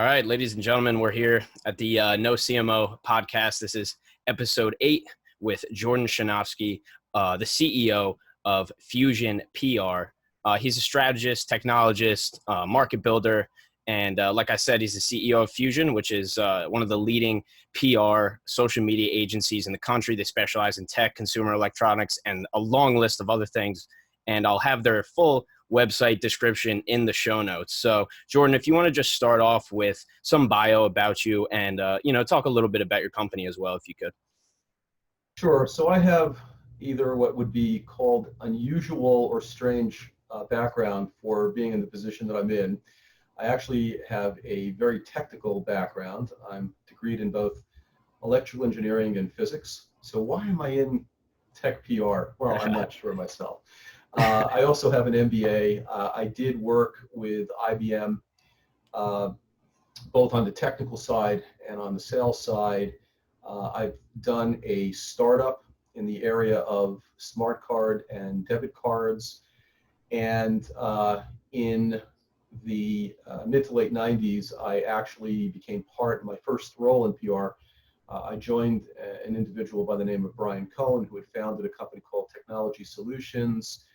All right, ladies and gentlemen, we're here at the No CMO Podcast. This is episode 8 with Jordan Chanofsky, the CEO of Fusion PR. He's a strategist, technologist, market builder, and like I said, he's the CEO of Fusion, which is one of the leading PR social media agencies in the country. They specialize in tech, consumer electronics, and a long list of other things. And I'll have their full website description in the show notes. So Jordan, if you want to just start off with some bio about you and, talk a little bit about your company as well, if you could. Sure. So I have either what would be called unusual or strange background for being in the position that I'm in. I actually have a very technical background. I'm degreed in both electrical engineering and physics. So why am I in tech PR? Well, I'm not sure myself. I also have an MBA. I did work with IBM, both on the technical side and on the sales side. I've done a startup in the area of smart card and debit cards. And in the mid to late 90s, I actually became my first role in PR. I joined an individual by the name of Brian Cohen, who had founded a company called Technology Solutions.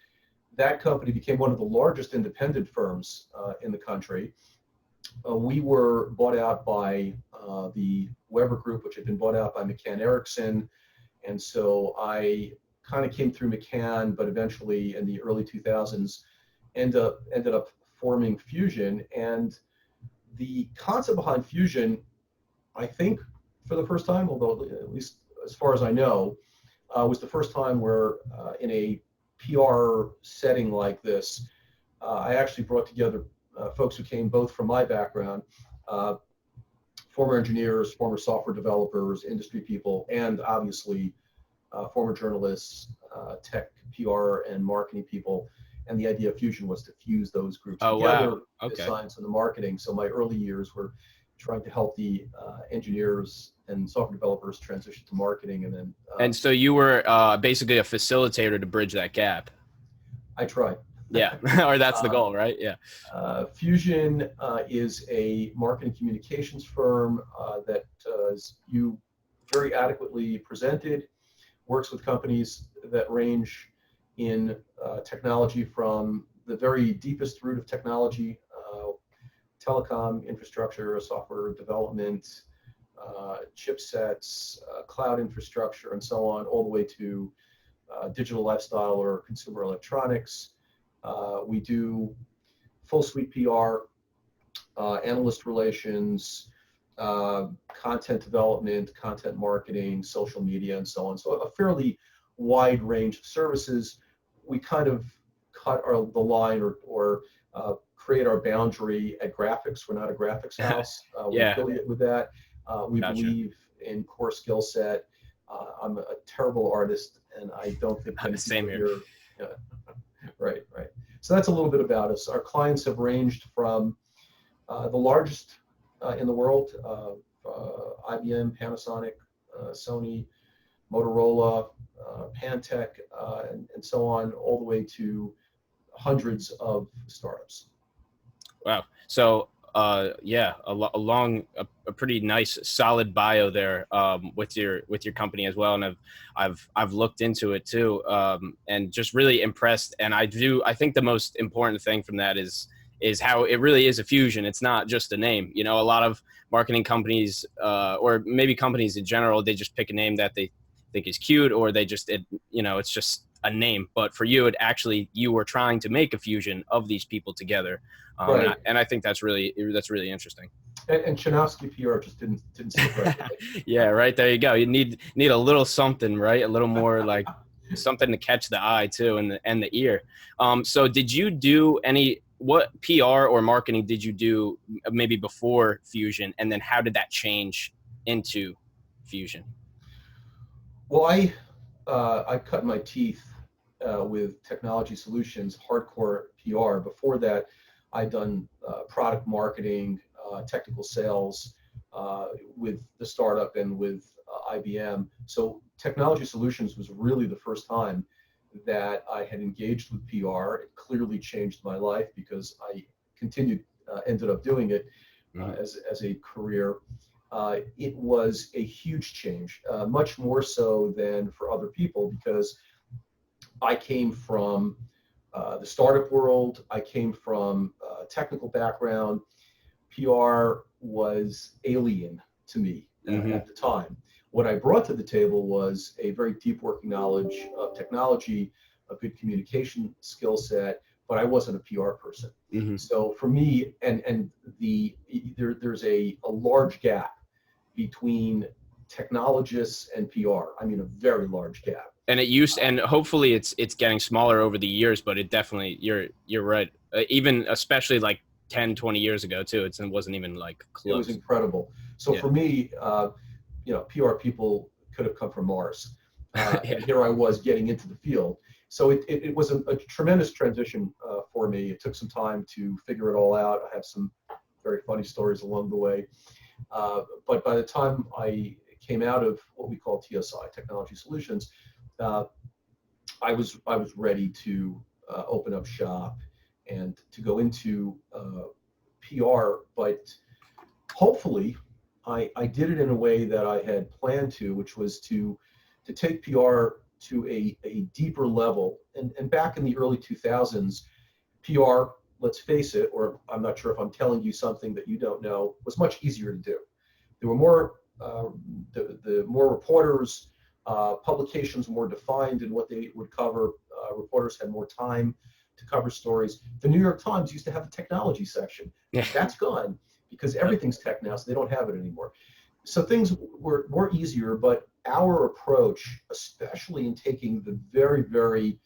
That company became one of the largest independent firms in the country. We were bought out by the Weber Group, which had been bought out by McCann Erickson. And so I kind of came through McCann, but eventually in the early 2000s ended up forming Fusion. And the concept behind Fusion, I think for the first time, although at least as far as I know, was the first time where in a PR setting like this, I actually brought together folks who came both from my background, former engineers, former software developers, industry people, and obviously former journalists, tech, PR, and marketing people. And the idea of Fusion was to fuse those groups together, wow. Okay. The science and the marketing. So my early years were trying to help the engineers and software developers transition to marketing. And then and so you were basically a facilitator to bridge that gap. I tried. Yeah, or that's the goal, right? Yeah. Fusion is a marketing communications firm that you very adequately presented, works with companies that range in technology from the very deepest root of technology, telecom infrastructure, software development, chipsets, cloud infrastructure, and so on, all the way to digital lifestyle or consumer electronics. We do full suite PR, analyst relations, content development, content marketing, social media, and so on. So a fairly wide range of services. We kind of cut the line or create our boundary at graphics. We're not a graphics house. We affiliate with that. We believe in core skill set. I'm a terrible artist, and I don't think many people here. Right. So that's a little bit about us. Our clients have ranged from the largest in the world, IBM, Panasonic, Sony, Motorola, Pantech, and so on, all the way to hundreds of startups. Wow. So a pretty nice solid bio there with your company as well, and I've looked into it too, and just really impressed. And I think the most important thing from that is how it really is a fusion. It's not just a name. A lot of marketing companies or maybe companies in general, they just pick a name that they think is cute, or it's just a name. But for you, you were trying to make a fusion of these people together. Right. And I think that's really interesting. And Chanofsky PR just didn't sit right. Yeah, right. There you go. You need a little something, right? A little more like something to catch the eye too, and the ear. So did you do what PR or marketing did you do maybe before Fusion, and then how did that change into Fusion? Well, I cut my teeth with Technology Solutions, hardcore PR. Before that, I'd done product marketing, technical sales with the startup and with IBM. So Technology Solutions was really the first time that I had engaged with PR. It clearly changed my life because I ended up doing it. as a career. It was a huge change, much more so than for other people, because I came from the startup world. I came from a technical background. PR was alien to me at the time. What I brought to the table was a very deep working knowledge of technology, a good communication skill set, but I wasn't a PR person. So for me, there's a large gap between technologists and PR. I mean, a very large gap. And and hopefully it's getting smaller over the years, but it definitely, you're right. Even especially like 10, 20 years ago too, it wasn't even like close. It was incredible. So for me, PR people could have come from Mars. And here I was getting into the field. So it was a tremendous transition for me. It took some time to figure it all out. I have some very funny stories along the way. But by the time I came out of what we call TSI, Technology Solutions, I was ready to open up shop and to go into PR, but hopefully I did it in a way that I had planned to, which was to take PR to a deeper level. And back in the early 2000s, PR, let's face it, or I'm not sure if I'm telling you something that you don't know, was much easier to do. There were more, the more reporters, publications more defined in what they would cover. Reporters had more time to cover stories. The New York Times used to have a technology section. That's gone because everything's tech now, so they don't have it anymore. So things were more easier, but our approach, especially in taking the very, very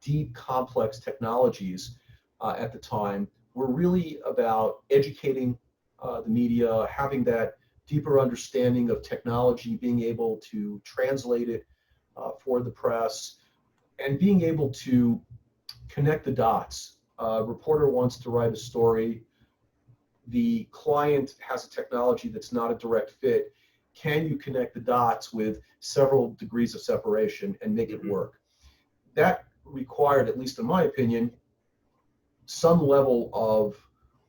deep, complex technologies at the time, were really about educating the media, having that deeper understanding of technology, being able to translate it for the press, and being able to connect the dots. A reporter wants to write a story. The client has a technology that's not a direct fit. Can you connect the dots with several degrees of separation and make it work? That required, at least in my opinion, some level of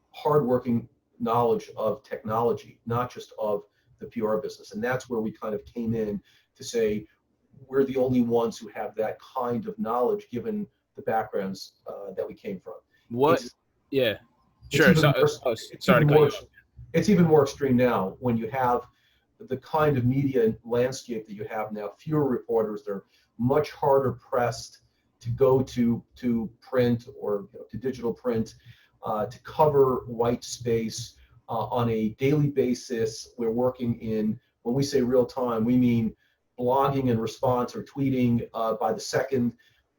hardworking knowledge of technology, not just of the PR business. And that's where we kind of came in to say, we're the only ones who have that kind of knowledge, given the backgrounds that we came from. It's even more extreme now when you have the kind of media landscape that you have now. Fewer reporters, they're much harder pressed to go to print or to digital print, to cover white space on a daily basis. We're working in, when we say real time, we mean blogging and response or tweeting by the second.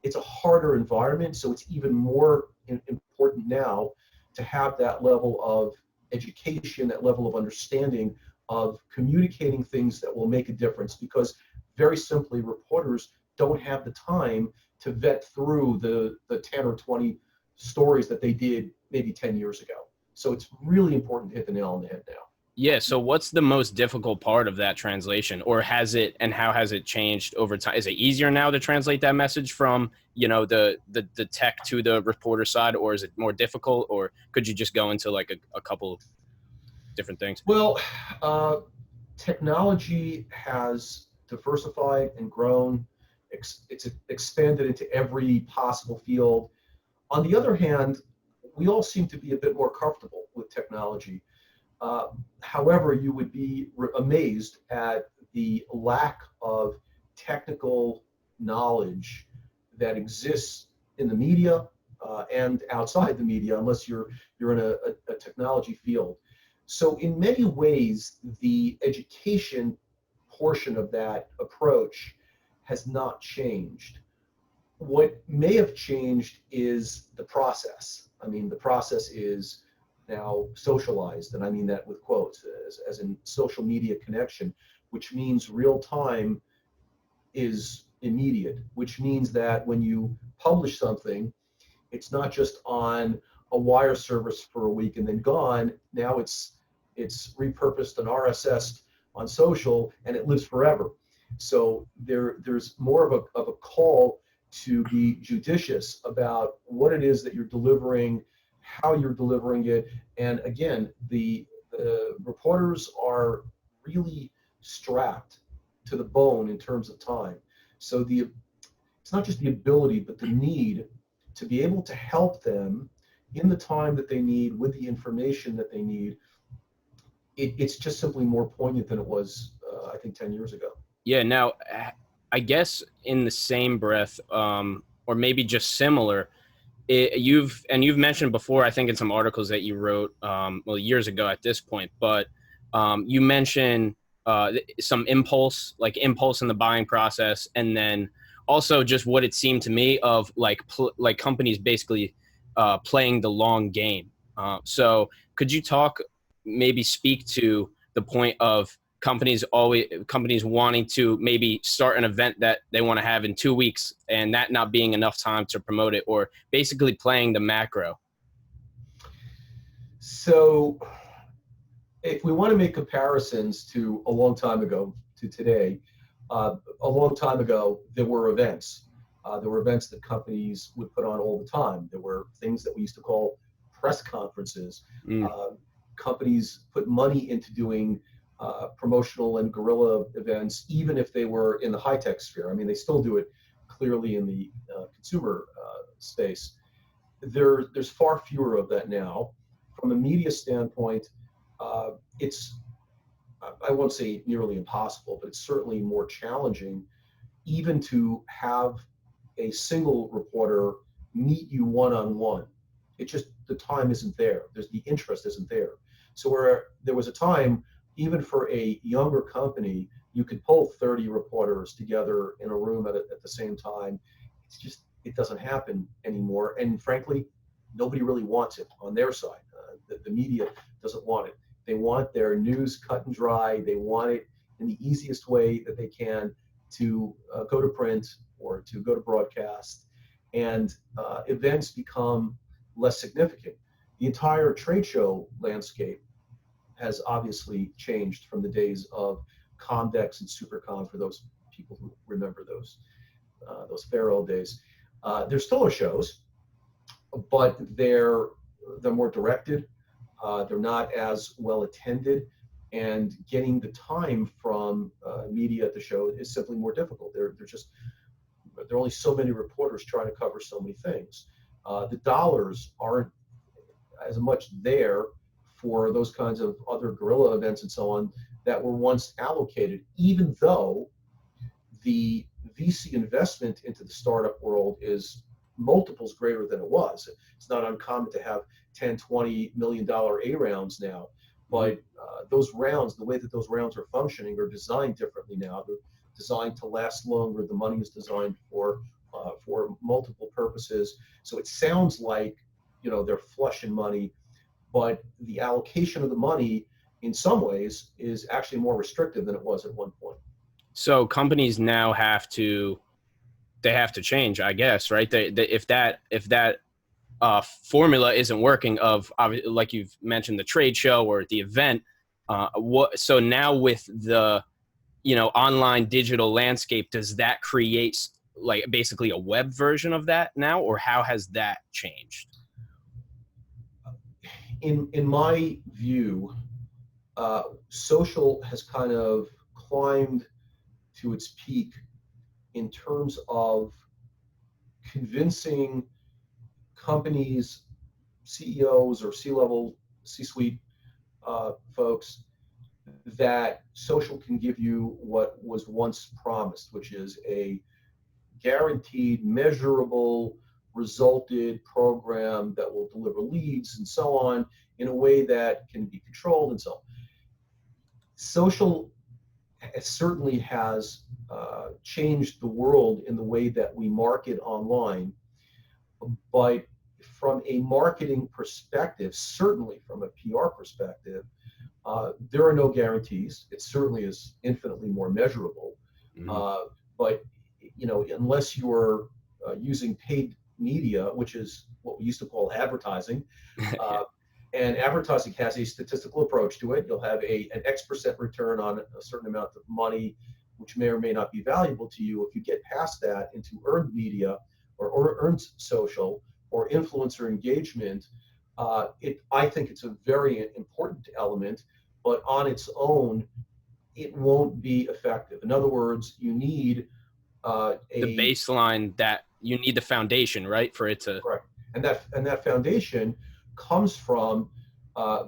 It's a harder environment, so it's even more important now to have that level of education, that level of understanding of communicating things that will make a difference, because very simply, reporters don't have the time to vet through the 10 or 20 stories that they did maybe 10 years ago. So it's really important to hit the nail on the head now. Yeah. So what's the most difficult part of that translation, or has it, and how has it changed over time? Is it easier now to translate that message from, the tech to the reporter side, or is it more difficult, or could you just go into like a couple different things? Well, technology has diversified and grown. It's expanded into every possible field. On the other hand, we all seem to be a bit more comfortable with technology. However, you would be amazed at the lack of technical knowledge that exists in the media and outside the media, unless you're in a technology field. So in many ways, the education portion of that approach has not changed. What may have changed is the process. I mean, the process is now socialized, and I mean that with quotes, as in social media connection, which means real time is immediate, which means that when you publish something, it's not just on a wire service for a week and then gone. Now it's repurposed and RSS'd on social, and it lives forever. So there's more of a call to be judicious about what it is that you're delivering, how you're delivering it, and again, the the reporters are really strapped to the bone in terms of time. So it's not just the ability, but the need to be able to help them in the time that they need with the information that they need. It's just simply more poignant than it was, I think, 10 years ago. Yeah. Now, I guess in the same breath, or maybe just similar, you've mentioned before, I think in some articles that you wrote, years ago at this point, but you mentioned some impulse in the buying process, and then also just what it seemed to me of like companies basically playing the long game. So could you maybe speak to the point of companies wanting to maybe start an event that they want to have in 2 weeks and that not being enough time to promote it, or basically playing the macro? So if we want to make comparisons to a long time ago to today, a long time ago, there were events. There were events that companies would put on all the time. There were things that we used to call press conferences. Companies put money into doing promotional and guerrilla events, even if they were in the high-tech sphere. I mean, they still do it clearly in the consumer space. There's far fewer of that now. From a media standpoint, it's, I won't say nearly impossible, but it's certainly more challenging even to have a single reporter meet you one-on-one. It just, the time isn't there. The interest isn't there. So where there was a time, even for a younger company, you could pull 30 reporters together in a room at the same time. It's just, it doesn't happen anymore. And frankly, nobody really wants it on their side. The media doesn't want it. They want their news cut and dry. They want it in the easiest way that they can to go to print or to go to broadcast. And events become less significant. The entire trade show landscape has obviously changed from the days of Comdex and SuperCon, for those people who remember those farewell days. There still are shows, but they're more directed. They're not as well attended, and getting the time from media at the show is simply more difficult. There are only so many reporters trying to cover so many things. The dollars aren't as much there for those kinds of other guerrilla events and so on that were once allocated, even though the VC investment into the startup world is multiples greater than it was. It's not uncommon to have $10-20 million A rounds now, but those rounds, the way that those rounds are functioning, are designed differently now. They're designed to last longer. The money is designed for multiple purposes. So it sounds like, they're flush in money, but the allocation of the money in some ways is actually more restrictive than it was at one point. So companies now have to change, I guess, right? If that formula isn't working of, like you've mentioned, the trade show or the event, so now with the online digital landscape, does that create like basically a web version of that now, or how has that changed? In my view, social has kind of climbed to its peak in terms of convincing companies, CEOs or C-level, C-suite folks, that social can give you what was once promised, which is a guaranteed, measurable, resulted program that will deliver leads and so on in a way that can be controlled and so on. Social certainly has changed the world in the way that we market online, but from a marketing perspective, certainly from a PR perspective, there are no guarantees. It certainly is infinitely more measurable, but unless you're using paid media, which is what we used to call advertising, and advertising has a statistical approach to it. You'll have an X% return on a certain amount of money, which may or may not be valuable to you. If you get past that into earned media or earned social or influencer engagement, I think it's a very important element, but on its own, it won't be effective. In other words, you need The baseline, that you need the foundation, right, for it to. correct, and that foundation comes from uh,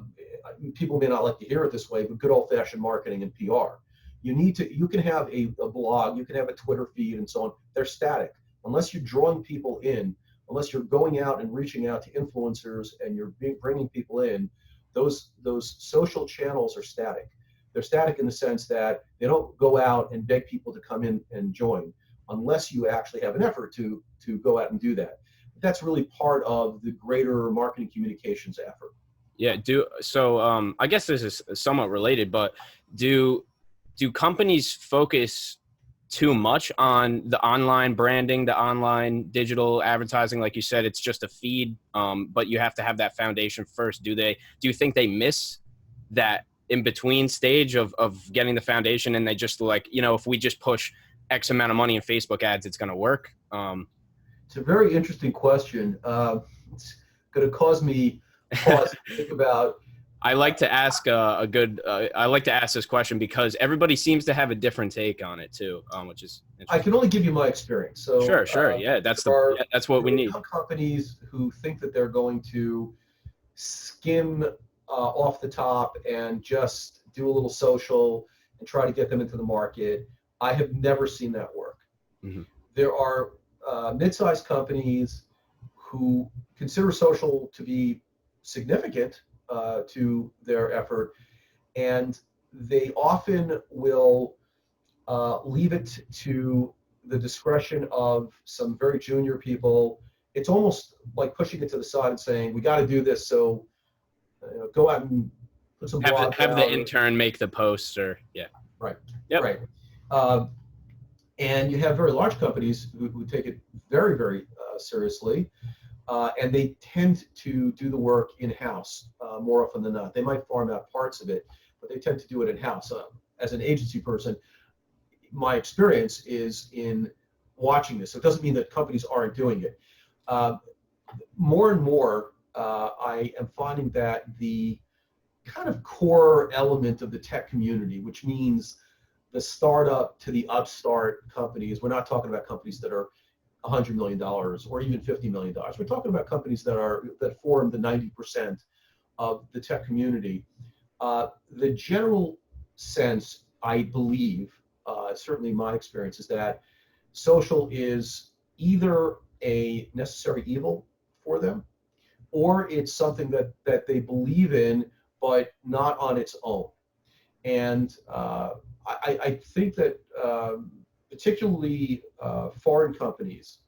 people may not like to hear it this way, but good old-fashioned marketing and PR. You can have a blog, you can have a Twitter feed, and so on. They're static unless you're drawing people in, unless you're going out and reaching out to influencers and you're bringing people in. Those social channels are static. They're static in the sense that they don't go out and beg people to come in and join, unless you actually have an effort to go out and do that. That's really part of the greater marketing communications effort. Yeah. I guess this is somewhat related, but do companies focus too much on the online branding, the online digital advertising? Like you said, it's just a feed, but you have to have that foundation first. Do you think they miss that in between stage of getting the foundation, and they just like, if we just push X amount of money in Facebook ads, it's going to work? It's a very interesting question. It's going to cause me pause to think about. I like to ask I like to ask this question because everybody seems to have a different take on it too, which is interesting. I can only give you my experience. So sure. Yeah, that's what we need. Companies who think that they're going to skim off the top and just do a little social and try to get them into the market. I have never seen that work. Mm-hmm. There are mid-sized companies who consider social to be significant to their effort, and they often will leave it to the discretion of some very junior people. It's almost like pushing it to the side and saying, we got to do this, so go out and put some blogs have out. the intern make the posts, or Right. Yep. Right. And you have very large companies who take it very, very seriously, and they tend to do the work in-house more often than not. They might farm out parts of it, but they tend to do it in-house. As an agency person, my experience is in watching this. So it doesn't mean that companies aren't doing it. More and more, I am finding that the kind of core element of the tech community, which means the startup to the upstart companies, we're not talking about companies that are $100 million or even $50 million. We're talking about companies that form the 90% of the tech community. The general sense, I believe, certainly my experience, is that social is either a necessary evil for them, or it's something that they believe in, but not on its own. And I think that particularly foreign companies,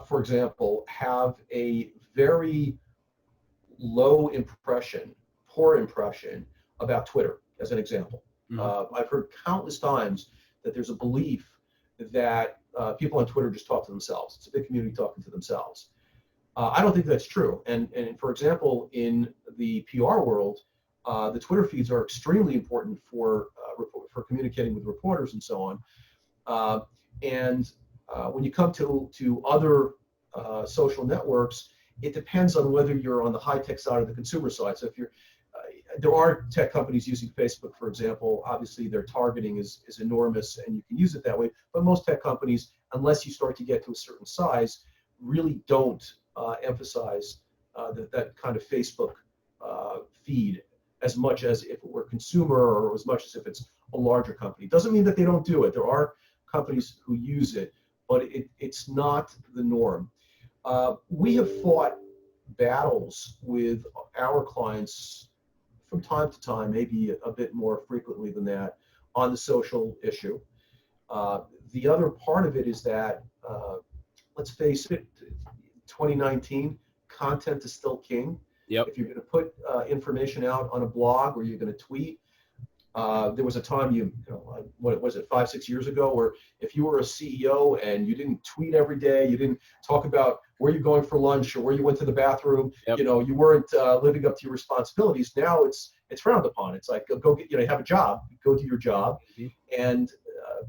for example, have a very poor impression about Twitter, as an example. Mm-hmm. I've heard countless times that there's a belief that people on Twitter just talk to themselves. It's a big community talking to themselves. I don't think that's true. And for example, in the PR world, the Twitter feeds are extremely important for communicating with reporters and so on. When you come to other social networks, it depends on whether you're on the high-tech side or the consumer side. So if you're, there are tech companies using Facebook, for example. Obviously, their targeting is enormous, and you can use it that way. But most tech companies, unless you start to get to a certain size, really don't emphasize that kind of Facebook feed as much as if it were consumer, or as much as if it's a larger company. Doesn't mean that they don't do it. There are companies who use it, but it's not the norm. We have fought battles with our clients from time to time, maybe a bit more frequently than that, on the social issue. The other part of it is that, let's face it, 2019, content is still king. Yep. If you're going to put information out on a blog, or you're going to tweet, there was a time what was it, 5-6 years ago, where if you were a CEO and you didn't tweet every day, you didn't talk about where you're going for lunch or where you went to the bathroom, yep, you weren't living up to your responsibilities. Now it's frowned upon. It's like, go get, have a job, go do your job. Mm-hmm. And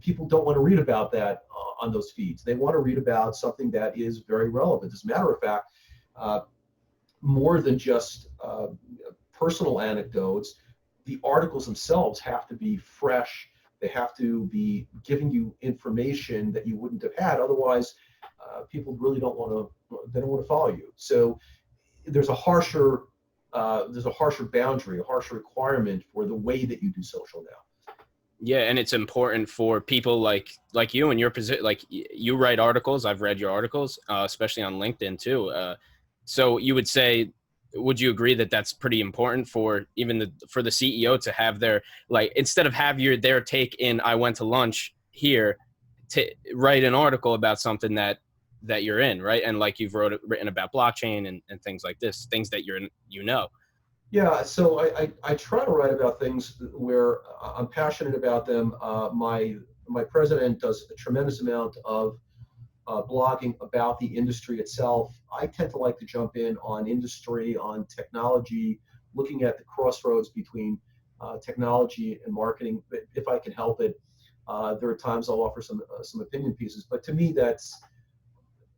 people don't want to read about that on those feeds. They want to read about something that is very relevant. As a matter of fact, more than just personal anecdotes. The articles themselves have to be fresh. They have to be giving you information that you wouldn't have had otherwise. People really don't want to follow you. So there's a harsher boundary, a harsher requirement for the way that you do social now. Yeah, and it's important for people like you in your position. Like you write articles. I've read your articles, especially on LinkedIn too. So you would say, would you agree that that's pretty important for even for the CEO to have their, like, instead of have their take in I went to lunch here, to write an article about something that you're in, right? And like you've written about blockchain and things like this, things that you're in, Yeah, so I try to write about things where I'm passionate about them. My president does a tremendous amount of blogging about the industry itself. I tend to like to jump in on industry, on technology, looking at the crossroads between technology and marketing, if I can help it. There are times I'll offer some opinion pieces, but to me,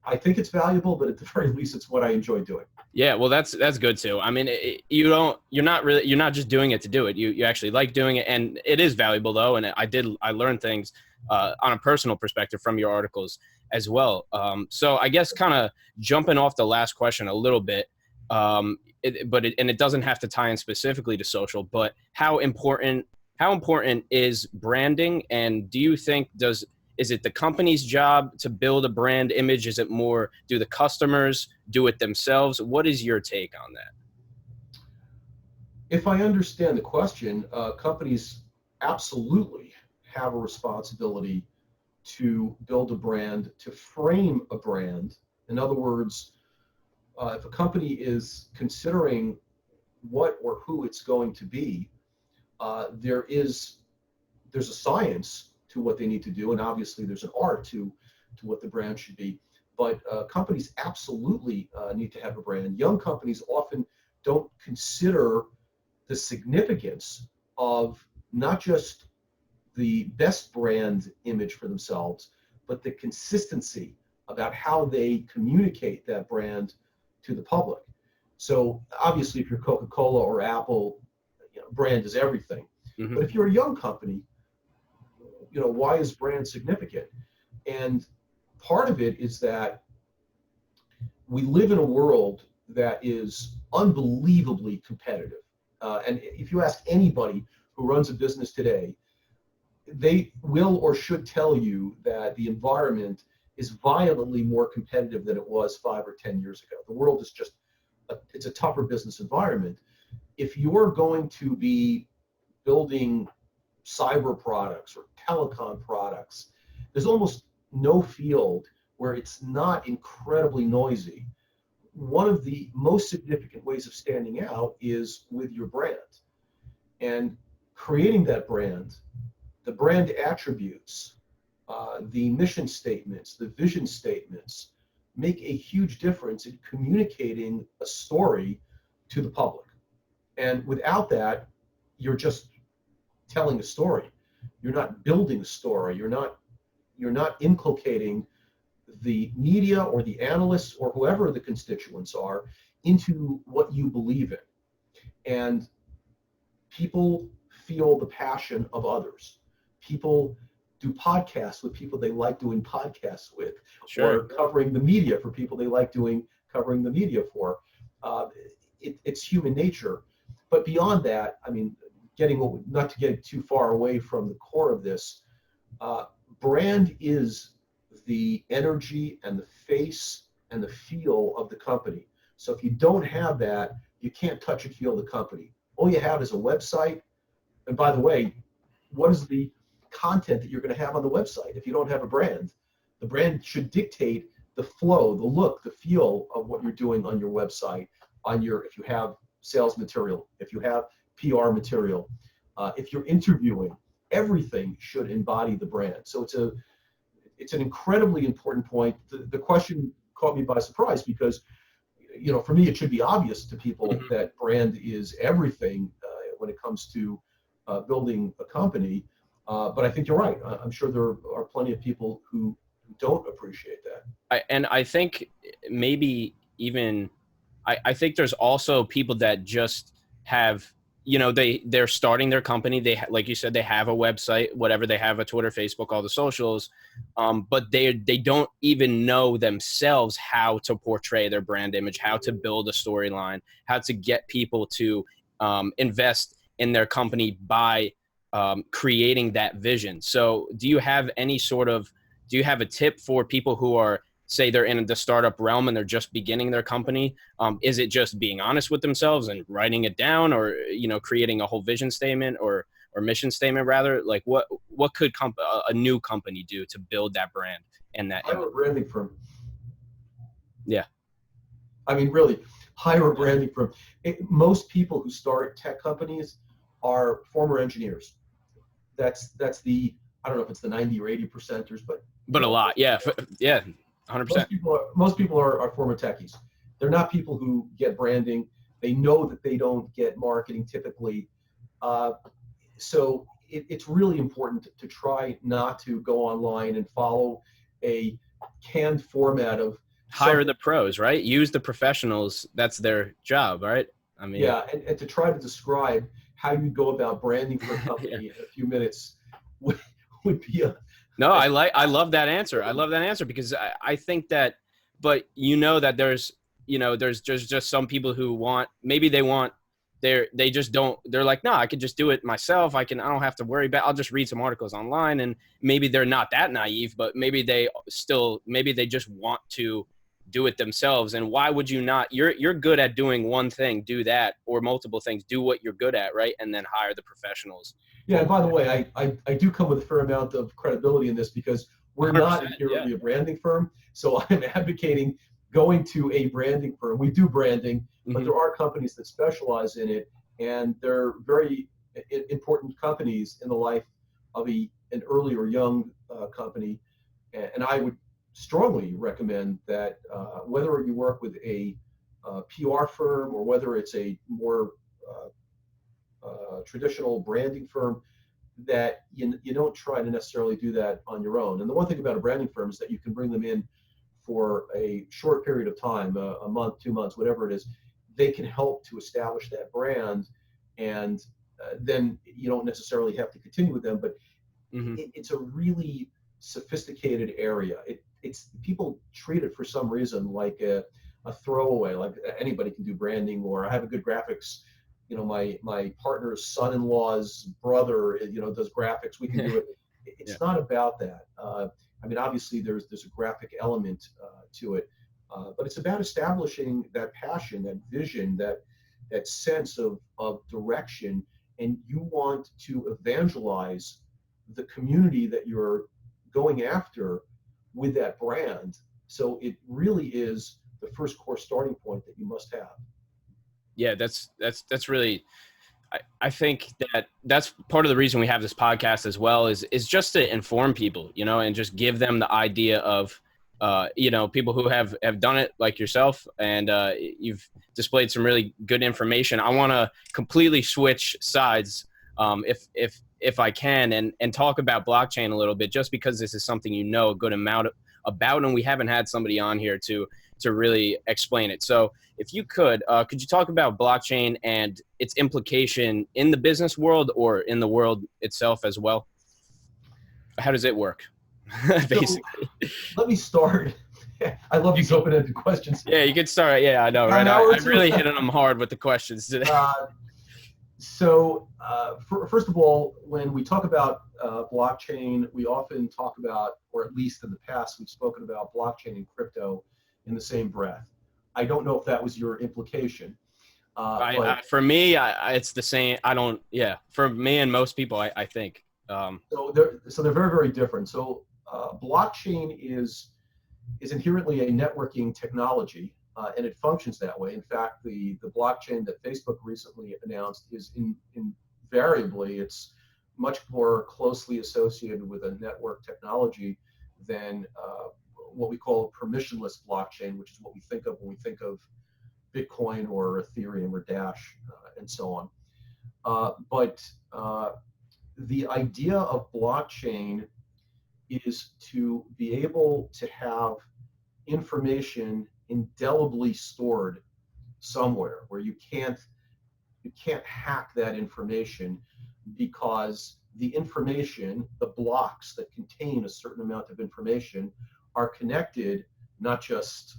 I think it's valuable, but at the very least, it's what I enjoy doing. Yeah, well, that's good too. I mean, you're not just doing it to do it. You actually like doing it, and it is valuable though. And I learned things on a personal perspective from your articles as well. So I guess kind of jumping off the last question a little bit, it doesn't have to tie in specifically to social, but how important is branding, and do you think is it the company's job to build a brand image? Is it more, do the customers do it themselves? What is your take on that? If I understand the question, companies absolutely have a responsibility to build a brand, to frame a brand. In other words, if a company is considering what or who it's going to be, there's a science to what they need to do, and obviously there's an art to what the brand should be. But companies absolutely need to have a brand. Young companies often don't consider the significance of not just the best brand image for themselves, but the consistency about how they communicate that brand to the public. So obviously, if you're Coca-Cola or Apple, brand is everything. Mm-hmm. But if you're a young company, why is brand significant? And part of it is that we live in a world that is unbelievably competitive. And if you ask anybody who runs a business today, they will or should tell you that the environment is violently more competitive than it was 5 or 10 years ago. The world is just, it's a tougher business environment. If you're going to be building cyber products or telecom products, there's almost no field where it's not incredibly noisy. One of the most significant ways of standing out is with your brand. And creating that brand, the brand attributes, the mission statements, the vision statements, make a huge difference in communicating a story to the public. And without that, you're just telling a story. You're not building a story. You're not inculcating the media or the analysts or whoever the constituents are into what you believe in. And people feel the passion of others. People do podcasts with people they like doing podcasts with, sure, or covering the media for people they like covering the media for. It's human nature. But beyond that, I mean, not to get too far away from the core of this, brand is the energy and the face and the feel of the company. So if you don't have that, you can't touch and feel the company. All you have is a website. And by the way, what is the content that you're going to have on the website? If you don't have a brand, the brand should dictate the flow, the look, the feel of what you're doing on your website, if you have sales material, if you have PR material, if you're interviewing, everything should embody the brand. So it's an incredibly important point. The question caught me by surprise because, for me, it should be obvious to people mm-hmm. that brand is everything when it comes to building a company. But I think you're right. I'm sure there are plenty of people who don't appreciate that. I think maybe even I think there's also people that just have, they're starting their company. Like you said, they have a website, whatever, they have a Twitter, Facebook, all the socials, but they don't even know themselves how to portray their brand image, how to build a storyline, how to get people to invest in their company by creating that vision. So do you have a tip for people who are, say they're in the startup realm and they're just beginning their company? Is it just being honest with themselves and writing it down, or, creating a whole vision statement or mission statement rather? Like what could a new company do to build that brand and that Hire a branding firm. Yeah. I mean, really, hire a branding firm. Most people who start tech companies are former engineers. That's the, I don't know if it's the 90 or 80 percenters, but a lot. Yeah. 100%. Most people are former techies. They're not people who get branding. They know that they don't get marketing typically. So it's really important to try not to go online and follow a canned format of hire the pros, right? Use the professionals. That's their job, right? I mean, yeah, and to try to describe how you go about branding for a company in a few minutes would be a. No, I love that answer. I love that answer because I think that, but that there's just some people who they just don't, they're like, no, I could just do it myself. I don't have to worry about, I'll just read some articles online, and maybe they're not that naive, but maybe they just want to do it themselves. And why would you not? You're good at doing one thing, do that, or multiple things, do what you're good at, right? And then hire the professionals. Yeah, and by the way, I do come with a fair amount of credibility in this because we're not inherently a branding firm. So I'm advocating going to a branding firm. We do branding, but there are companies that specialize in it, and they're very important companies in the life of an early or young company. And I would strongly recommend that whether you work with a PR firm or whether it's a more traditional branding firm, that you don't try to necessarily do that on your own. And the one thing about a branding firm is that you can bring them in for a short period of time, a month, 2 months, whatever it is. They can help to establish that brand, and then you don't necessarily have to continue with them. But it's a really sophisticated area. It's people treat it for some reason like a throwaway, like anybody can do branding, or I have a good graphics. My partner's son-in-law's brother, does graphics. We can do it. It's not about that. I mean, obviously there's a graphic element to it, but it's about establishing that passion, that vision, that sense of direction, and you want to evangelize the community that you're going after with that brand. So it really is the first core starting point that you must have. Yeah, that's really, I think that's part of the reason we have this podcast as well, is just to inform people, and just give them the idea of, people who have done it like yourself, and you've displayed some really good information. I want to completely switch sides, if I can, and talk about blockchain a little bit, just because this is something a good amount about, and we haven't had somebody on here to really explain it. So if you could you talk about blockchain and its implication in the business world or in the world itself as well? How does it work? Basically. So, let me start. I love these open-ended questions. Yeah, you could start. Yeah, I know, right? I'm really hitting them hard with the questions today. First of all, when we talk about blockchain, we often talk about, or at least in the past, we've spoken about blockchain and crypto in the same breath. I don't know if that was your implication. For me, it's the same. For me and most people, I think. So they're very, very different. So blockchain is inherently a networking technology, and it functions that way. In fact, the blockchain that Facebook recently announced is invariably, it's much more closely associated with a network technology than what we call a permissionless blockchain, which is what we think of when we think of Bitcoin or Ethereum or Dash and so on. But the idea of blockchain is to be able to have information indelibly stored somewhere where you can't hack that information, because the information, the blocks that contain a certain amount of information, are connected not just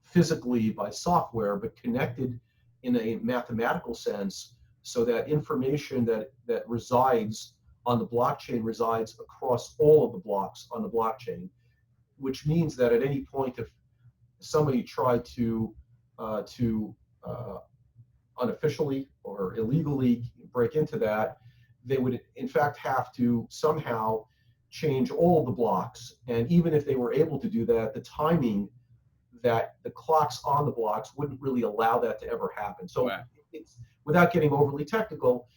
physically by software, but connected in a mathematical sense, so that information that resides on the blockchain resides across all of the blocks on the blockchain, which means that at any point, if somebody tried to unofficially or illegally break into that, they would in fact have to somehow change all of the blocks. And even if they were able to do that, the timing that the clocks on the blocks wouldn't really allow that to ever happen. So Wow. it's, without getting overly technical,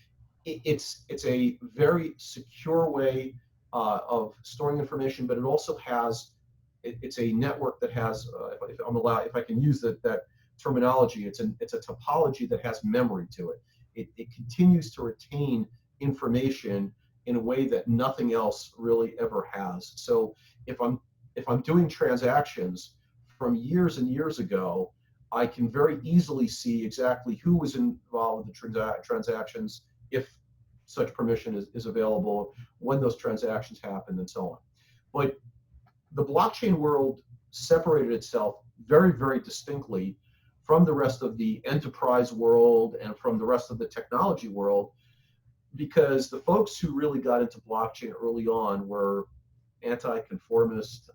it's a very secure way of storing information, but it also has, it's a network that has, if I'm allowed, if I can use that terminology, it's a topology that has memory to it. It continues to retain information in a way that nothing else really ever has. So if I'm doing transactions from years and years ago, I can very easily see exactly who was involved with the transactions, if such permission is available, when those transactions happened, and so on. But the blockchain world separated itself very, very distinctly from the rest of the enterprise world and from the rest of the technology world, because the folks who really got into blockchain early on were anti-conformist,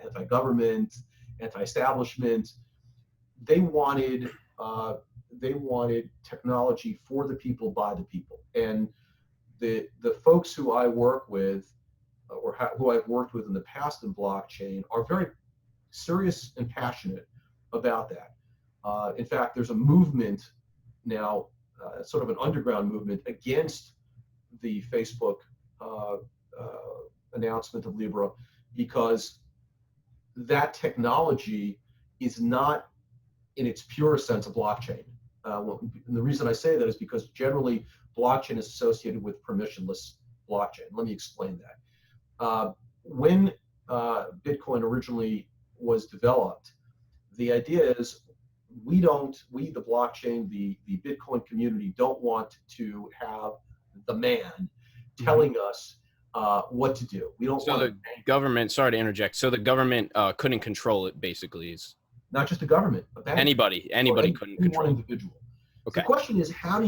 anti-government, anti-establishment. They wanted technology for the people, by the people. And the folks who I work with, or who I've worked with in the past in blockchain, are very serious and passionate about that. In fact, there's a movement now, sort of an underground movement, against the Facebook announcement of Libra, because that technology is not in its pure sense a blockchain. And the reason I say that is because generally blockchain is associated with permissionless blockchain. Let me explain that. When Bitcoin originally was developed, the idea is we, the blockchain, the Bitcoin community, don't want to have the man telling us what to do. We don't So want the government, sorry to interject, so the government couldn't control it, basically. Is not just the government, but anybody couldn't control one it. individual. Okay. So the question is, how do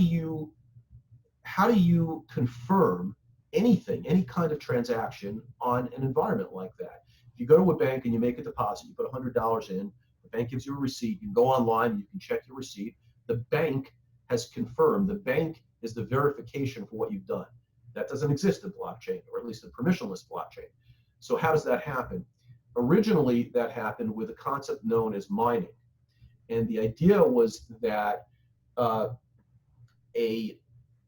you confirm anything, any kind of transaction on an environment like that? If you go to a bank and you make a deposit, you put $100 in, the bank gives you a receipt, you can go online, you can check your receipt. The bank has confirmed. The bank is the verification for what you've done. That doesn't exist in blockchain, or at least in permissionless blockchain. So how does that happen? Originally, that happened with a concept known as mining. And the idea was that an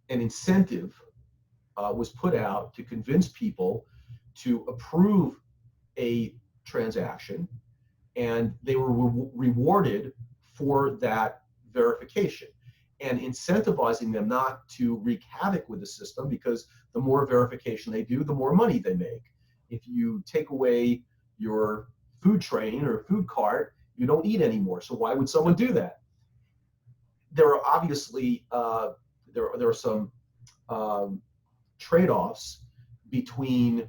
incentive was put out to convince people to approve a transaction, and they were rewarded for that verification, and incentivizing them not to wreak havoc with the system, because the more verification they do, the more money they make. If you take away your food train or food cart, you don't eat anymore. So why would someone do that? There are obviously there are some trade-offs between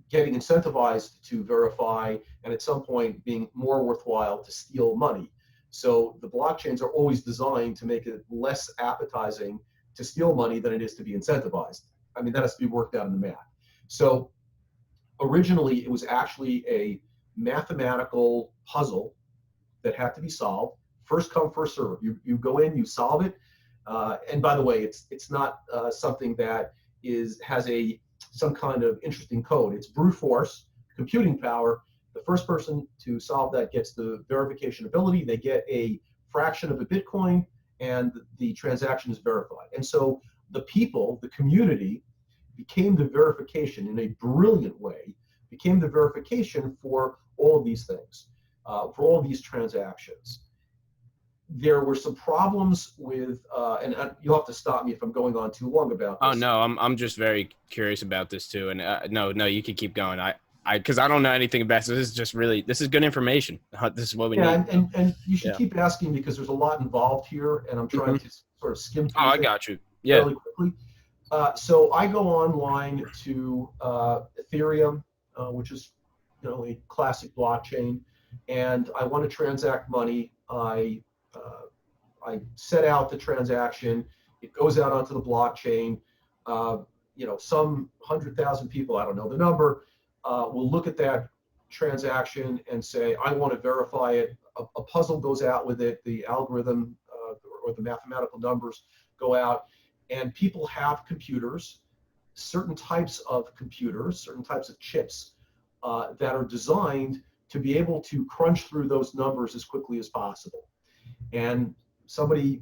getting incentivized to verify and at some point being more worthwhile to steal money. So the blockchains are always designed to make it less appetizing to steal money than it is to be incentivized. I mean, that has to be worked out in the math. So originally, it was actually a mathematical puzzle that had to be solved. First come, first serve. You go in, you solve it. And by the way, it's not something that has some kind of interesting code. It's brute force, computing power. The first person to solve that gets the verification ability. They get a fraction of a Bitcoin, and the transaction is verified. And so the people, the community, became the verification in a brilliant way, became the verification for all of these things, for all of these transactions. There were some problems with, and you'll have to stop me if I'm going on too long about this. Oh no, I'm just very curious about this too, and no, you can keep going. because I don't know anything about it. So this is good information. This is what we need. And you should keep asking because there's a lot involved here, and I'm trying to sort of skim through I got you. fairly quickly. So I go online to Ethereum, which is a classic blockchain, and I want to transact money. I set out the transaction. It goes out onto the blockchain. Some 100,000 people, I don't know the number, will look at that transaction and say, I want to verify it. A puzzle goes out with it. The algorithm or the mathematical numbers go out, and people have computers, certain types of computers, certain types of chips that are designed to be able to crunch through those numbers as quickly as possible. And somebody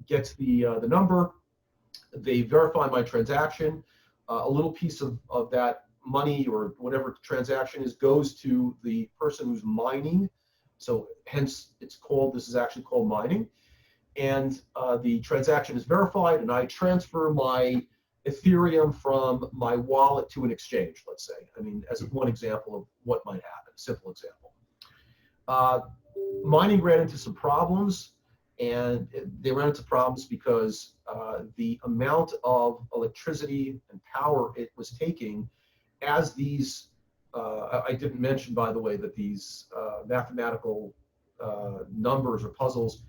gets the number, they verify my transaction, a little piece of that money or whatever transaction is goes to the person who's mining. So hence this is actually called mining. And the transaction is verified, and I transfer my Ethereum from my wallet to an exchange, let's say. I mean, as one example of what might happen, a simple example. Mining ran into some problems, and they ran into problems because the amount of electricity and power it was taking as these, I didn't mention, by the way, that these mathematical numbers or puzzles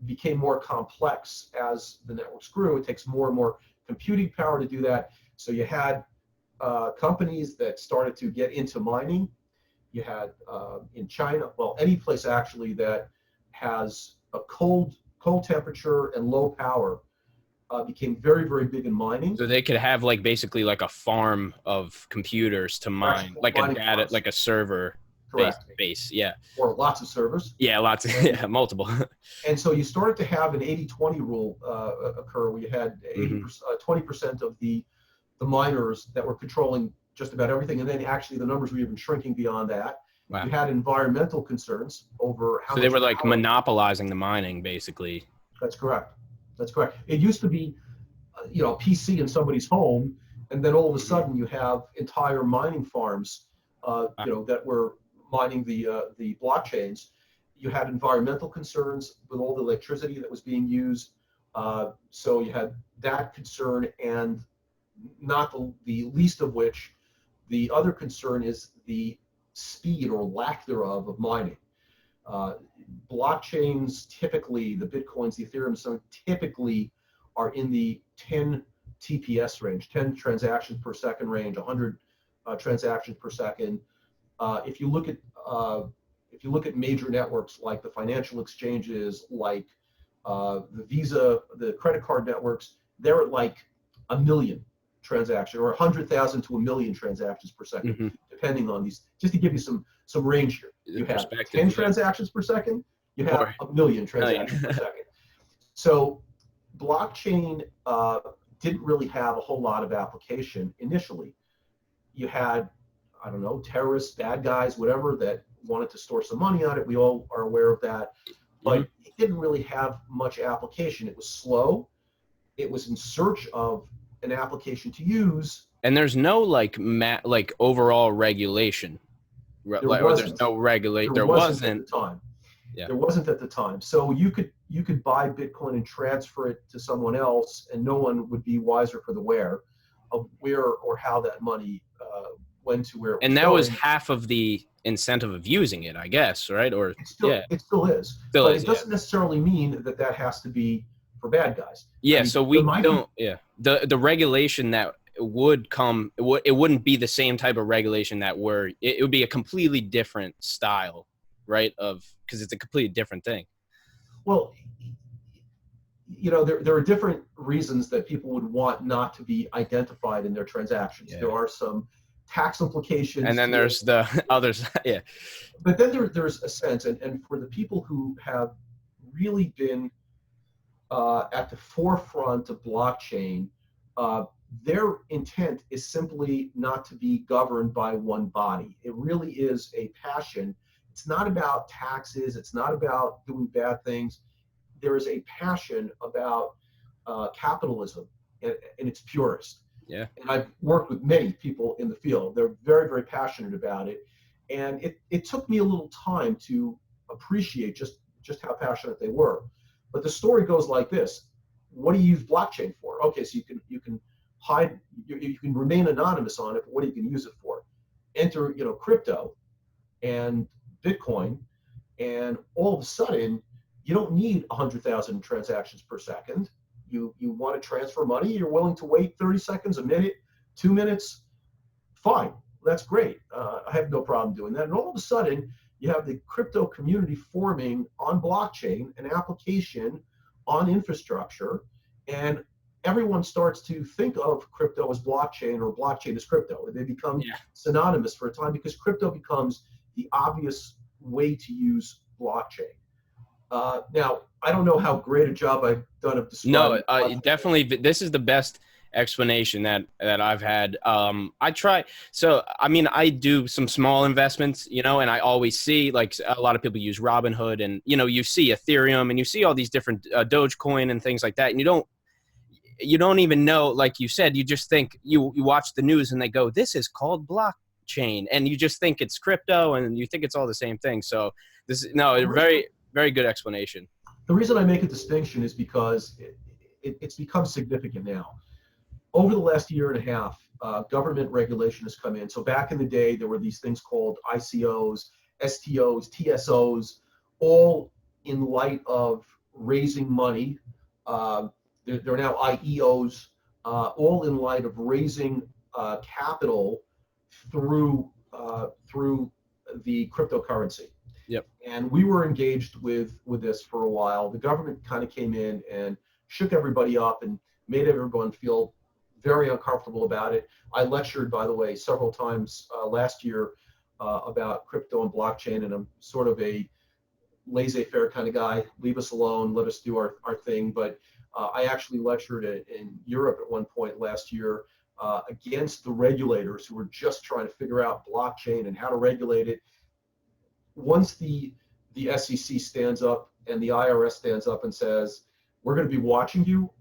became more complex as the networks grew. It takes more and more computing power to do that. So you had companies that started to get into mining. You had in China, well, any place actually that has a cold temperature and low power became very, very big in mining. So they could have basically a farm of computers to mine, like a server base. Yeah. Or lots of servers. Yeah, lots of, multiple. And so you started to have an 80-20 rule occur, where you had 20% of the miners that were controlling just about everything, and then actually the numbers were even shrinking beyond that. Wow. You had environmental concerns over how much. So they were monopolizing the mining, basically. That's correct. It used to be, a PC in somebody's home, and then all of a sudden you have entire mining farms, that were mining the blockchains. You had environmental concerns with all the electricity that was being used. So you had that concern, and not the least of which, the other concern is the speed or lack thereof of mining. Blockchains typically, the Bitcoins, the Ethereum, some typically are in the 10 TPS range, 10 transactions per second range, 100 transactions per second. If you look at major networks like the financial exchanges, like the Visa, the credit card networks, they're at a million transactions, or 100,000 to a million transactions per second, depending on these. Just to give you some range here, you have 10 transactions per second, you have a million transactions per second. So blockchain didn't really have a whole lot of application initially. You had, I don't know, terrorists, bad guys, whatever, that wanted to store some money on it. We all are aware of that. But it didn't really have much application. It was slow. It was in search of an application to use. And there's no overall regulation. There wasn't at the time. Yeah. There wasn't at the time. So you could buy Bitcoin and transfer it to someone else, and no one would be wiser for the wear of where or how that money went to where it was and that going. was half of the incentive of using it, I guess, right? Or it still is. But it doesn't necessarily mean that has to be for bad guys. Yeah, so we don't. Yeah, the regulation that would come, it wouldn't be the same type of regulation that it would be a completely different style, right? Because it's a completely different thing. Well, there are different reasons that people would want not to be identified in their transactions. Yeah. There are some tax implications. And then there's the others. Yeah. But then there's a sense, and for the people who have really been at the forefront of blockchain, their intent is simply not to be governed by one body. It really is a passion. It's not about taxes. It's not about doing bad things. There is a passion about capitalism in its purest. Yeah. And I've worked with many people in the field. They're very, very passionate about it. And it took me a little time to appreciate just how passionate they were. But the story goes like this. What do you use blockchain for? Okay, so you can hide, you can remain anonymous on it, but what do you can use it for? Enter, crypto and Bitcoin, and all of a sudden, you don't need 100,000 transactions per second. You want to transfer money, you're willing to wait 30 seconds, a minute, 2 minutes, fine, that's great. I have no problem doing that. And all of a sudden, you have the crypto community forming on blockchain, an application on infrastructure, and everyone starts to think of crypto as blockchain or blockchain as crypto. They become synonymous for a time because crypto becomes the obvious way to use blockchain. Now, I don't know how great a job I've done of describing. No, definitely. This is the best explanation that I've had. I try. So, I mean, I do some small investments, and I always see like a lot of people use Robinhood, and, you see Ethereum and you see all these different Dogecoin and things like that. And you don't even know, like you said, you just think you watch the news and they go, this is called blockchain. And you just think it's crypto and you think it's all the same thing. So very, very good explanation. The reason I make a distinction is because it's become significant now. Over the last year and a half, government regulation has come in. So back in the day, there were these things called ICOs, STOs, TSOs, all in light of raising money. There are now IEOs, all in light of raising capital through the cryptocurrency. Yep. And we were engaged with this for a while. The government kind of came in and shook everybody up and made everyone feel very uncomfortable about it. I lectured, by the way, several times last year about crypto and blockchain, and I'm sort of a laissez-faire kind of guy. Leave us alone, let us do our thing. But I actually lectured in Europe at one point last year against the regulators who were just trying to figure out blockchain and how to regulate it. Once the SEC stands up and the IRS stands up and says, we're going to be watching you,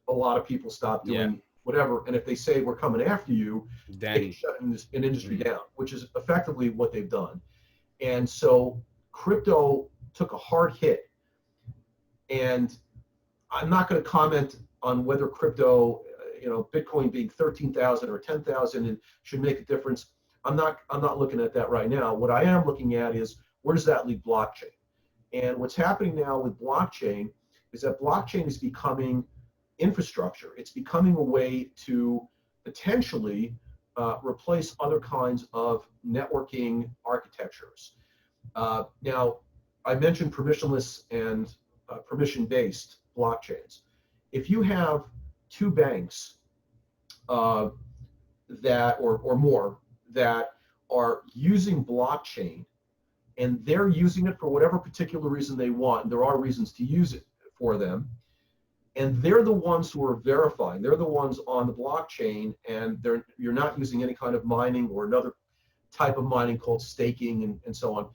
a lot of people stop doing whatever. And if they say we're coming after you, they can shut an industry down, which is effectively what they've done. And so crypto took a hard hit. And I'm not going to comment on whether crypto, Bitcoin being 13,000 or 10,000 and should make a difference. I'm not looking at that right now. What I am looking at is, where does that leave blockchain? And what's happening now with blockchain is that blockchain is becoming infrastructure. It's becoming a way to potentially replace other kinds of networking architectures. Now, I mentioned permissionless and permission-based blockchains. If you have two banks that or more that are using blockchain, and they're using it for whatever particular reason they want, and there are reasons to use it for them, and they're the ones who are verifying, they're the ones on the blockchain, and you're not using any kind of mining or another type of mining called staking and so on,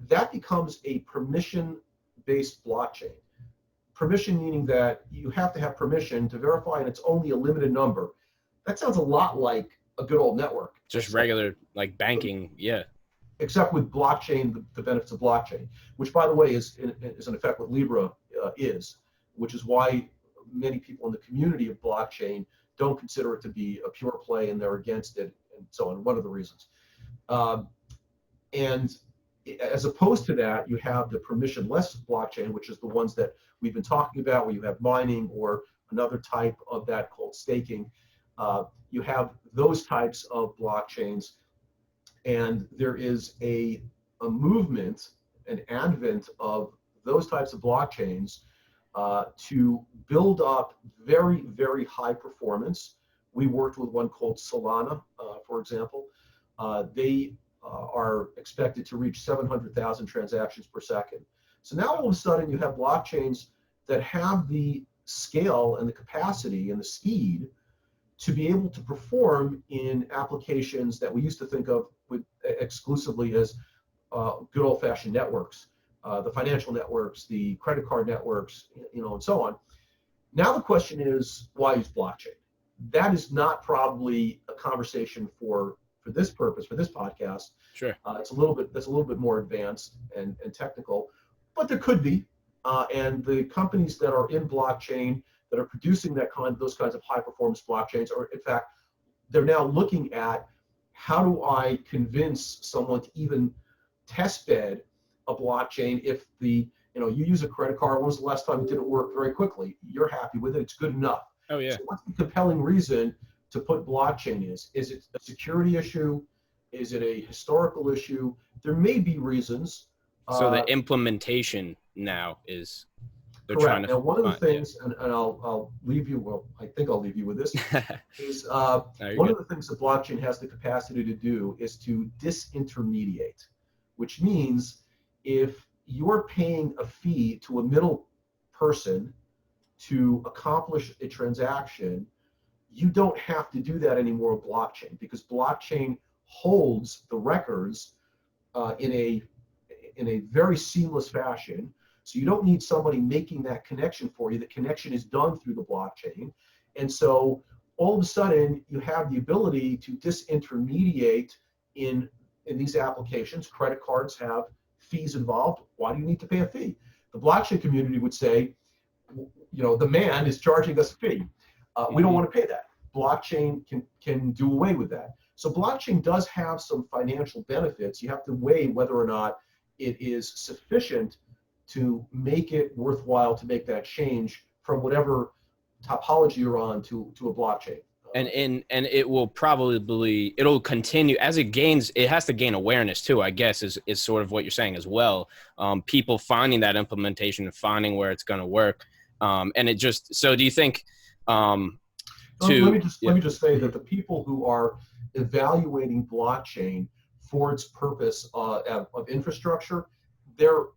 that becomes a permission-based blockchain. Permission meaning that you have to have permission to verify, and it's only a limited number. That sounds a lot like a good old network. Just regular, like banking, yeah. Except with blockchain, the benefits of blockchain, which, by the way, is in effect what Libra is, which is why many people in the community of blockchain don't consider it to be a pure play, and they're against it, and so on. One of the reasons. And as opposed to that, you have the permissionless blockchain, which is the ones that we've been talking about, where you have mining or another type of that called staking. You have those types of blockchains, and there is a movement, an advent of those types of blockchains to build up very, very high performance. We worked with one called Solana, for example. They are expected to reach 700,000 transactions per second. So now all of a sudden you have blockchains that have the scale and the capacity and the speed to be able to perform in applications that we used to think of exclusively as good old-fashioned networks, the financial networks, the credit card networks, and so on. Now the question is, why use blockchain? that is not probably a conversation for this purpose, for this podcast. Sure. That's a little bit more advanced and technical, but there could be. And the companies that are in blockchain that are producing those kinds of high performance blockchains, or in fact, they're now looking at how do I convince someone to even test bed a blockchain if you use a credit card. When was the last time it didn't work very quickly? You're happy with it. It's good enough. Oh, yeah. So what's the compelling reason to put blockchain is? Is it a security issue? Is it a historical issue? There may be reasons. So the implementation now is they're correct. trying to now, one of the find, things, and I'll leave you, well, I think I'll leave you with this, is No, one good. of the things that blockchain has the capacity to do is to disintermediate, which means if you're paying a fee to a middle person to accomplish a transaction, you don't have to do that anymore with blockchain, because blockchain holds the records in a very seamless fashion. So you don't need somebody making that connection for you. The connection is done through the blockchain. And so all of a sudden you have the ability to disintermediate in these applications. Credit cards have fees involved. Why do you need to pay a fee? The blockchain community would say, the man is charging us a fee. We don't want to pay that. Blockchain can do away with that. So blockchain does have some financial benefits. You have to weigh whether or not it is sufficient to make it worthwhile to make that change from whatever topology you're on to a blockchain. And it will it'll continue as it gains. It has to gain awareness too, I guess, is sort of what you're saying as well. People finding that implementation and finding where it's going to work. And it just, so do you think, let me just say that the people who are evaluating blockchain for its purpose of infrastructure, they're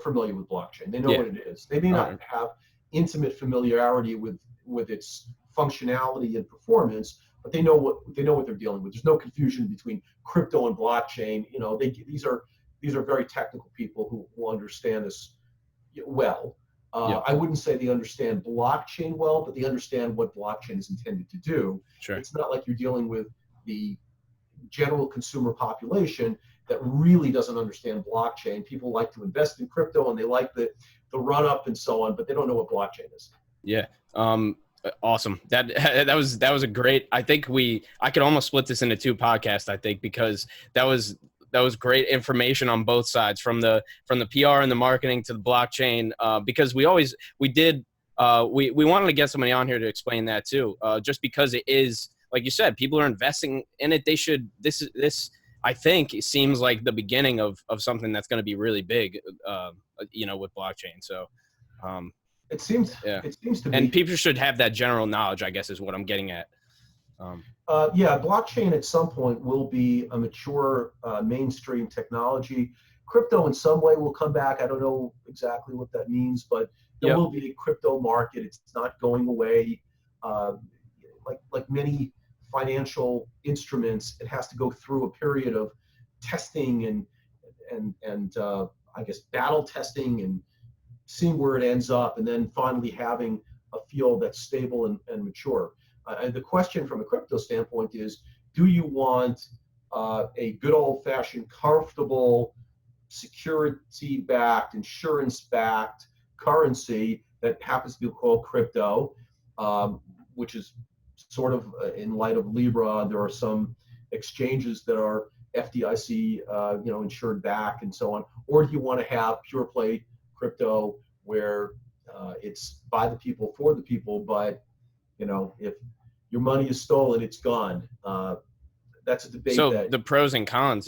familiar with blockchain. They know what it is. They may not have intimate familiarity with its functionality and performance, but they know what they're dealing with. There's no confusion between crypto and blockchain. These are very technical people who understand this well. I wouldn't say they understand blockchain well, but they understand what blockchain is intended to do. Sure. It's not like you're dealing with the general consumer population that really doesn't understand blockchain. People like to invest in crypto and they like the run up and so on, but they don't know what blockchain is. Yeah. Awesome. That was a great, I could almost split this into two podcasts, I think, because that was great information on both sides, from the PR and the marketing to the blockchain, because we wanted to get somebody on here to explain that too, just because it is, like you said, people are investing in it. They should, this I think it seems like the beginning of something that's going to be really big, with blockchain. So, it seems to be. And people should have that general knowledge, I guess, is what I'm getting at. Blockchain at some point will be a mature mainstream technology. Crypto in some way will come back. I don't know exactly what that means, but there will be a crypto market. It's not going away. Like many financial instruments, it has to go through a period of testing and I guess battle testing and seeing where it ends up, and then finally having a field that's stable and mature. And the question from a crypto standpoint is, do you want a good old-fashioned, comfortable, security-backed, insurance-backed currency that happens to be called crypto, which is sort of in light of Libra, there are some exchanges that are FDIC, insured back and so on, or do you want to have pure play crypto where it's by the people for the people, but if your money is stolen, it's gone. That's a debate. So the pros and cons,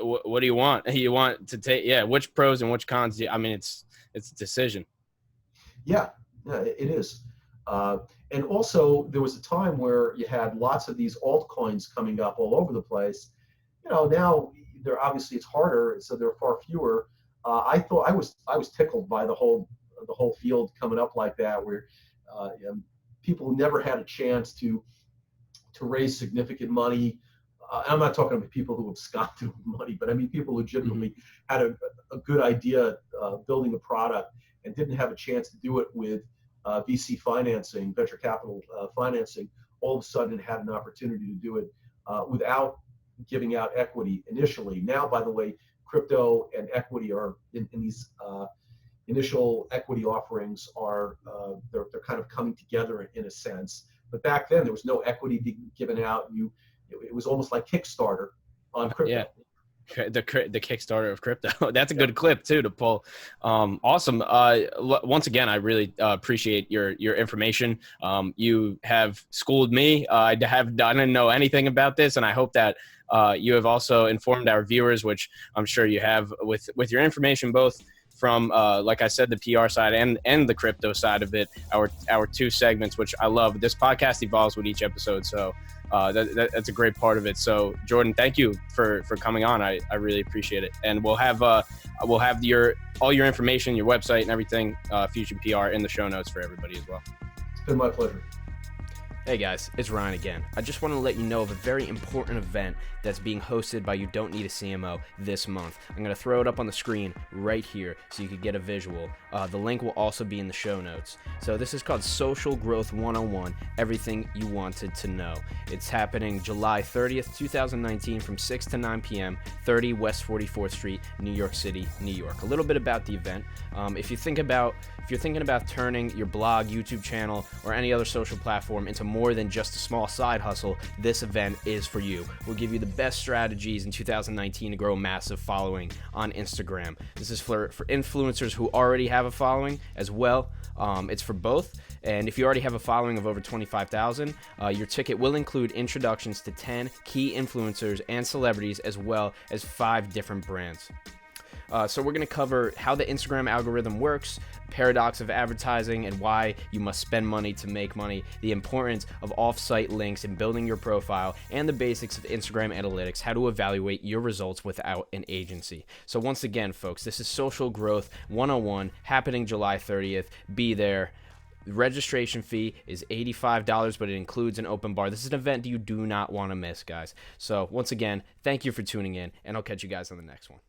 what do you want? You want to take, which pros and which cons? It's a decision. Yeah, it is. And also, there was a time where you had lots of these altcoins coming up all over the place. Now obviously it's harder, so there are far fewer. I thought I was tickled by the whole field coming up like that, where people who never had a chance to raise significant money. I'm not talking about people who absconded with money, but I mean people who legitimately had a good idea building a product and didn't have a chance to do it with VC financing, venture capital financing, all of a sudden had an opportunity to do it without giving out equity initially. Now, by the way, crypto and equity are in these initial equity offerings are they're kind of coming together in a sense. But back then, there was no equity being given out. It was almost like Kickstarter on crypto. Yeah. The Kickstarter of crypto. That's a good clip too to pull. Awesome. Once again, I really appreciate your information. You have schooled me. I didn't know anything about this, and I hope that you have also informed our viewers, which I'm sure you have with your information, both from like I said, the PR side and the crypto side of it. Our two segments, which I love. This podcast evolves with each episode, so. That's a great part of it. So Jordan, thank you for coming on. I really appreciate it. And we'll have all your information, your website and everything, Fusion PR in the show notes for everybody as well. It's been my pleasure. Hey guys, it's Ryan again. I just want to let you know of a very important event that's being hosted by You Don't Need a CMO this month. I'm going to throw it up on the screen right here so you can get a visual. The link will also be in the show notes. So this is called Social Growth 101, Everything You Wanted to Know. It's happening July 30th, 2019 from 6 to 9 p.m., 30 West 44th Street, New York City, New York. A little bit about the event. If you're thinking about turning your blog, YouTube channel, or any other social platform into more than just a small side hustle, this event is for you. We'll give you the best strategies in 2019 to grow a massive following on Instagram. This is for influencers who already have a following as well. It's for both. And if you already have a following of over 25,000, your ticket will include introductions to 10 key influencers and celebrities, as well as 5 different brands. So we're going to cover how the Instagram algorithm works, paradox of advertising and why you must spend money to make money, the importance of off-site links in building your profile, and the basics of Instagram analytics, how to evaluate your results without an agency. So once again, folks, this is Social Growth 101 happening July 30th. Be there. The registration fee is $85, but it includes an open bar. This is an event you do not want to miss, guys. So once again, thank you for tuning in, and I'll catch you guys on the next one.